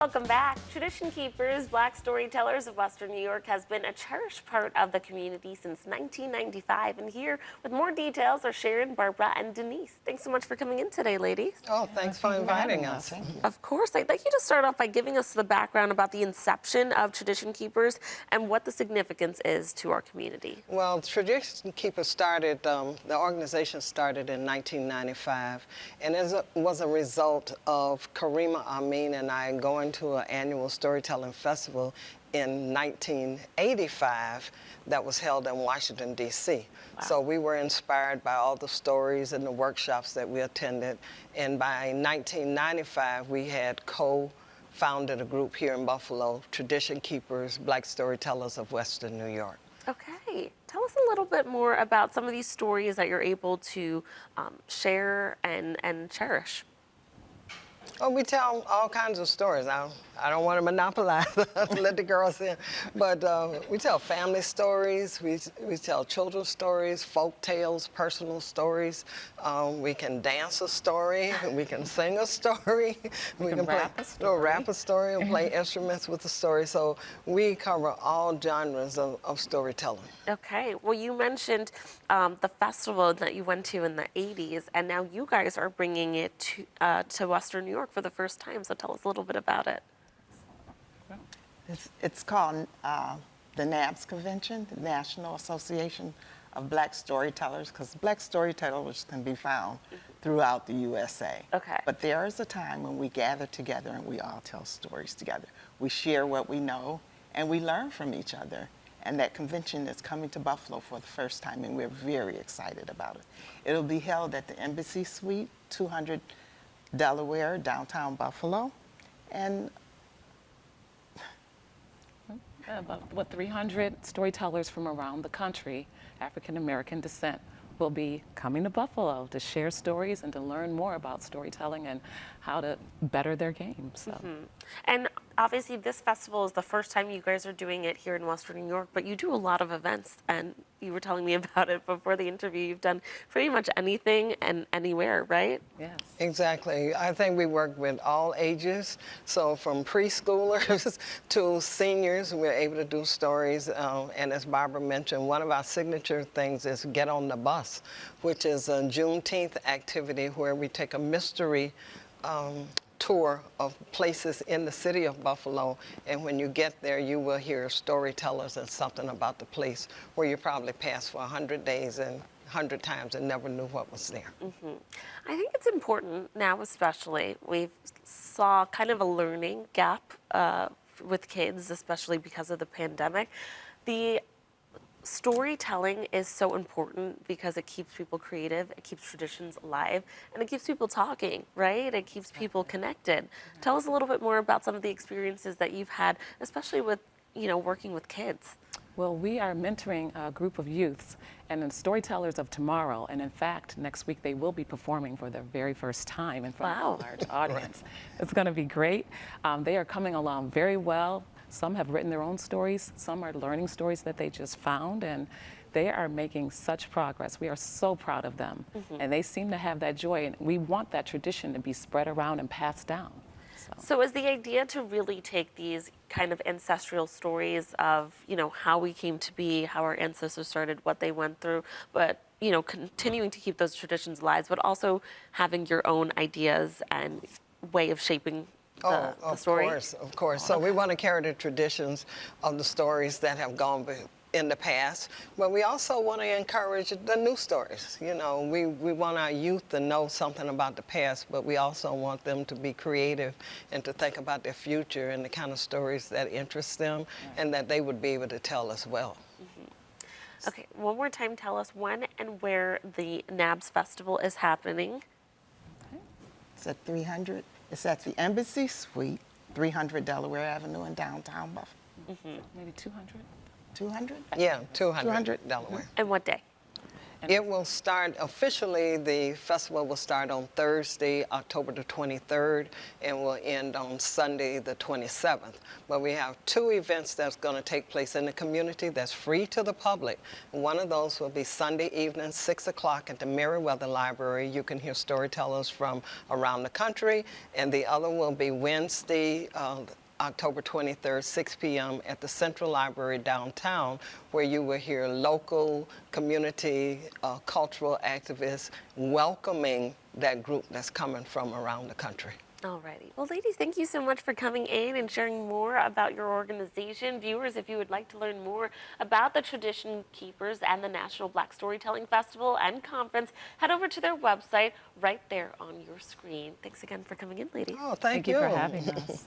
Welcome back. Tradition Keepers, Black Storytellers of Western New York has been a cherished part of the community since 1995. And here with more details are Sharon, Barbara, and Denise. Thanks so much for coming in today, ladies. Oh, thanks for inviting us. Of course. I'd like you to start off by giving us the background about the inception of Tradition Keepers and what the significance is to our community. Well, Tradition Keepers started, the organization started in 1995, and it was a result of Karima Amin and I going to an annual storytelling festival in 1985 that was held in Washington, D.C. Wow. So we were inspired by all the stories and the workshops that we attended. And by 1995, we had co-founded a group here in Buffalo, Tradition Keepers, Black Storytellers of Western New York. Okay. Tell us a little bit more about some of these stories that you're able to share and cherish. Well, we tell all kinds of stories. I don't want to monopolize, let the girls in, but we tell family stories, we tell children's stories, folk tales, personal stories. We can dance a story, we can sing a story, we can rap a story and play instruments with the story. So we cover all genres of storytelling. Okay, well, you mentioned the festival that you went to in the 80s, and now you guys are bringing it to Western New York for the first time, so tell us a little bit about it. It's called the NABS Convention, the National Association of Black Storytellers, because Black storytellers can be found throughout the USA. Okay. But there is a time when we gather together and we all tell stories together. We share what we know and we learn from each other. And that convention is coming to Buffalo for the first time, and we're very excited about it. It'll be held at the Embassy Suite, 200 Delaware, downtown Buffalo. And about 300 storytellers from around the country, African American descent, will be coming to Buffalo to share stories and to learn more about storytelling and how to better their game. So. And obviously this festival is the first time you guys are doing it here in Western New York, but you do a lot of events, and you were telling me about it before the interview. You've done pretty much anything and anywhere, right? Yes. Exactly. I think we work with all ages, so from preschoolers to seniors, we're able to do stories. And as Barbara mentioned, one of our signature things is Get on the Bus, which is a Juneteenth activity where we take a mystery tour of places in the city of Buffalo, and when you get there, you will hear storytellers and something about the place where you probably passed for 100 days and 100 times and never knew what was there. I think it's important now, especially, we saw kind of a learning gap with kids, especially because of the pandemic. The storytelling is so important because it keeps people creative, it keeps traditions alive, and it keeps people talking, right? It keeps people connected. Tell us a little bit more about some of the experiences that you've had, especially with, working with kids. Well, we are mentoring a group of youths and the Storytellers of Tomorrow, and in fact, next week they will be performing for their very first time in front of a large audience. It's going to be great. They are coming along very well. Some have written their own stories, some are learning stories that they just found, and they are making such progress. We are so proud of them, and they seem to have that joy, and we want that tradition to be spread around and passed down. So is the idea to really take these kind of ancestral stories of, how we came to be, how our ancestors started, what they went through, but continuing to keep those traditions alive, but also having your own ideas and way of shaping the story? Of course. So we want to carry the traditions of the stories that have gone in the past, but we also want to encourage the new stories. We want our youth to know something about the past, but we also want them to be creative and to think about their future and the kind of stories that interest them and that they would be able to tell as well. Okay, one more time, tell us when and where the NABS Festival is happening. it's at 300. It's at the Embassy Suite, 300 Delaware Avenue in downtown Buffalo. Maybe 200? 200? Yeah, 200 Delaware. And what day? It will start, officially, the festival will start on Thursday, October the 23rd, and will end on Sunday, the 27th. But we have 2 events that's going to take place in the community that's free to the public. One of those will be Sunday evening, 6 o'clock at the Meriwether Library. You can hear storytellers from around the country. And the other will be Wednesday, October 23rd, 6 p.m. at the Central Library downtown, where you will hear local community cultural activists welcoming that group that's coming from around the country. Alrighty. Well, ladies, thank you so much for coming in and sharing more about your organization. Viewers, if you would like to learn more about the Tradition Keepers and the National Black Storytelling Festival and Conference, head over to their website right there on your screen. Thanks again for coming in, ladies. Oh, Thank you for having us.